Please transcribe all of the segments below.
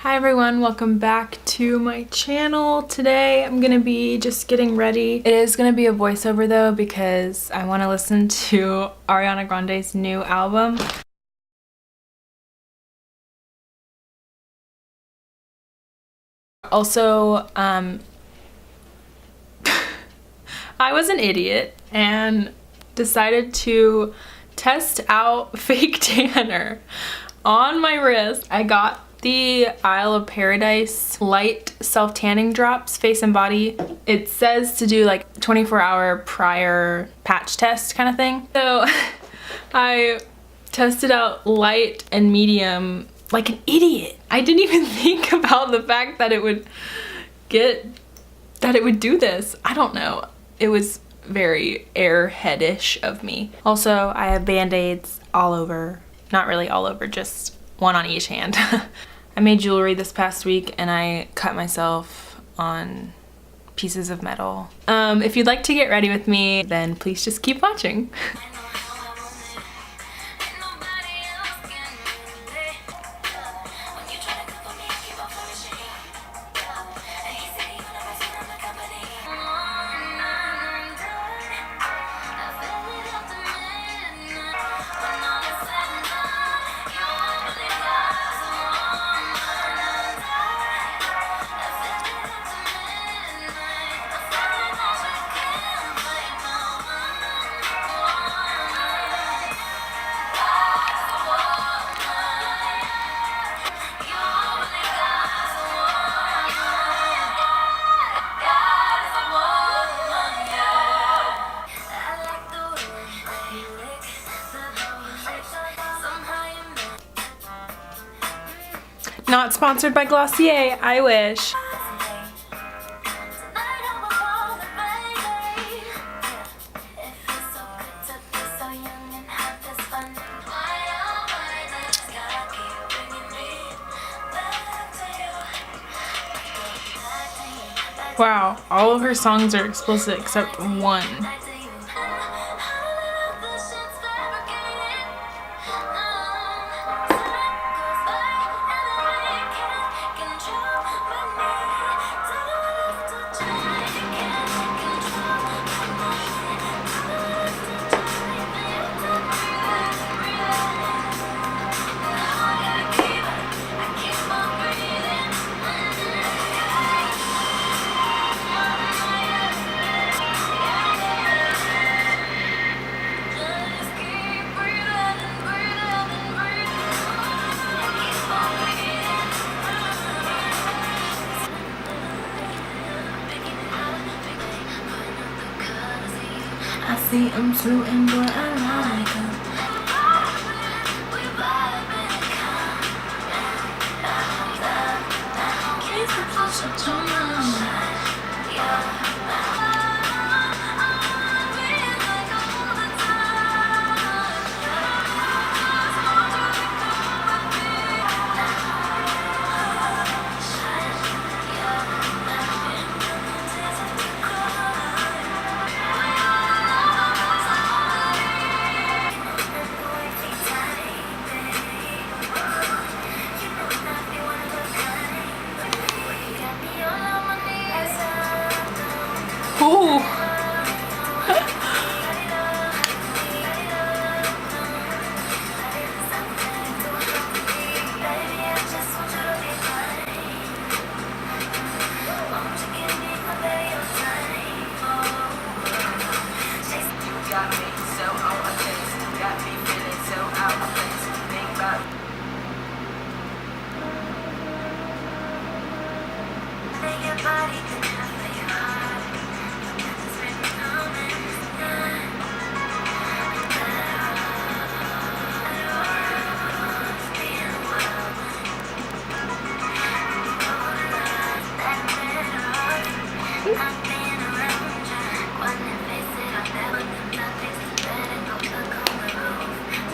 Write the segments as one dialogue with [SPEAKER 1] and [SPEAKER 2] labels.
[SPEAKER 1] Hi everyone, welcome back to my channel. Today I'm gonna be just getting ready. It is gonna be a voiceover though because I want to listen to Ariana Grande's new album. Also, I was an idiot and decided to test out fake tanner on my wrist. I got the Isle of Paradise light self-tanning drops, face and body. It says to do like 24-hour prior patch test kind of thing. So I tested out light and medium like an idiot. I didn't even think about the fact that it would do this. I don't know. It was very airheadish of me. Also, I have band-aids all over. Not really all over, just one on each hand. I made jewelry this past week and I cut myself on pieces of metal. If you'd like to get ready with me, then please just keep watching. Not sponsored by Glossier, I wish. Wow, all of her songs are explicit except one. I see them too, and boy, I like them. Ooh.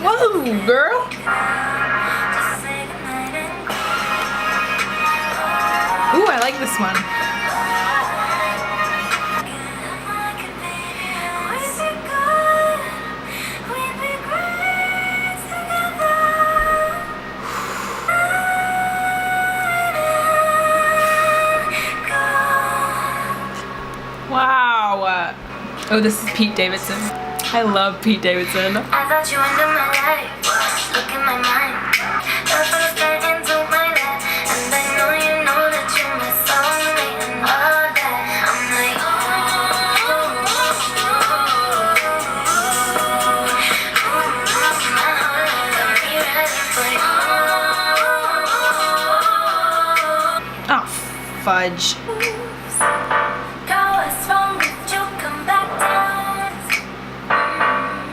[SPEAKER 1] Whoa, girl. Ooh, I like this one. Oh, this is Pete Davidson. I love Pete Davidson.
[SPEAKER 2] I thought you into my life. Look in my mind. That's what I start into my life. And I know that you're my soulmate and all that. I'm like, my heart got me ready for you.
[SPEAKER 1] Oh, fudge.
[SPEAKER 2] Go as long as you come back down.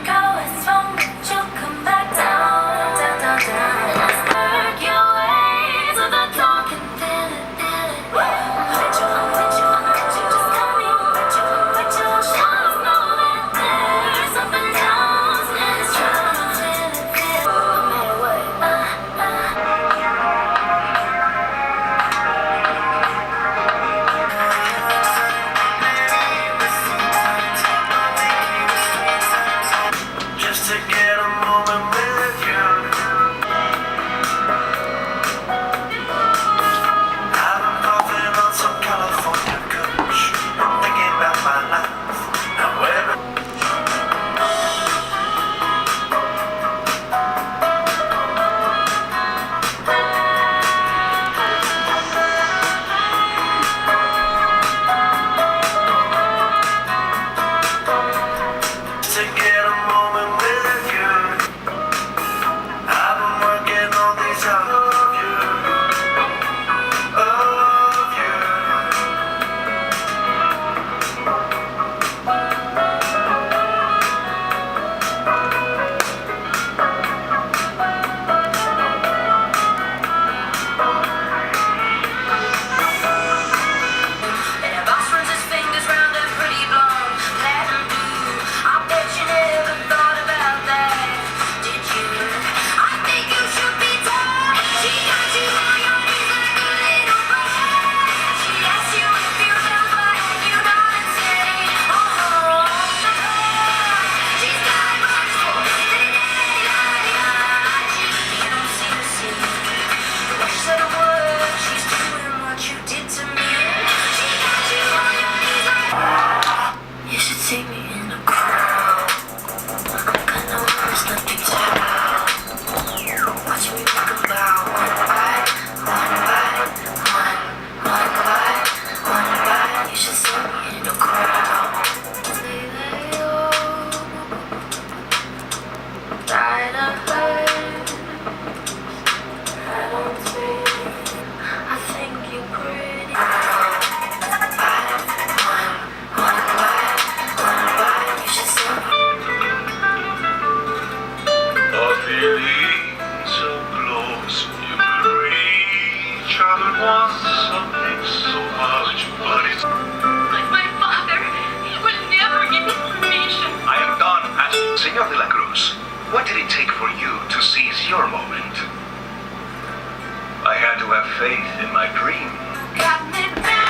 [SPEAKER 2] Go as long as you come back down, down, down, down. Let's work your way to the top and feel it, feel it. I'm with you, I'm with you, I'm with you. Just tell me I'm with you, I'm with you. Just know that there's up and downs. Let's try to feel it, feel it. No matter what. Just to get a moment with you. I've been puffing on some California kush. I'm thinking about my life. However, to get a moment with you. I've been working on these of you, of you. And a boss runs his fingers round a pretty blonde platinum blue. I bet you never thought about that, did you? I think you should be told. She got you on your knees like a little boy. She asked you if you never had you not insane. Oh, she's got much more than you don't seem to see. The way she said a word, she's doing what you did to me. She got you on your knees like. You should see me in the crowd. I'm kinda worse, nothing's out. Watch me make a bow. One bite, one bite, one bite, one bite. You should see me in the crowd. Tired of hurt. I don't think. I think you're pretty. One bite. You should see me. A feeling so close you could reach. I could want something so much, but it's.
[SPEAKER 3] Like my father, he would never give me permission.
[SPEAKER 4] I am done asking. Senor de la Cruz, what did it take for you to seize your moment? I had to have faith in my dream.
[SPEAKER 2] Got me back.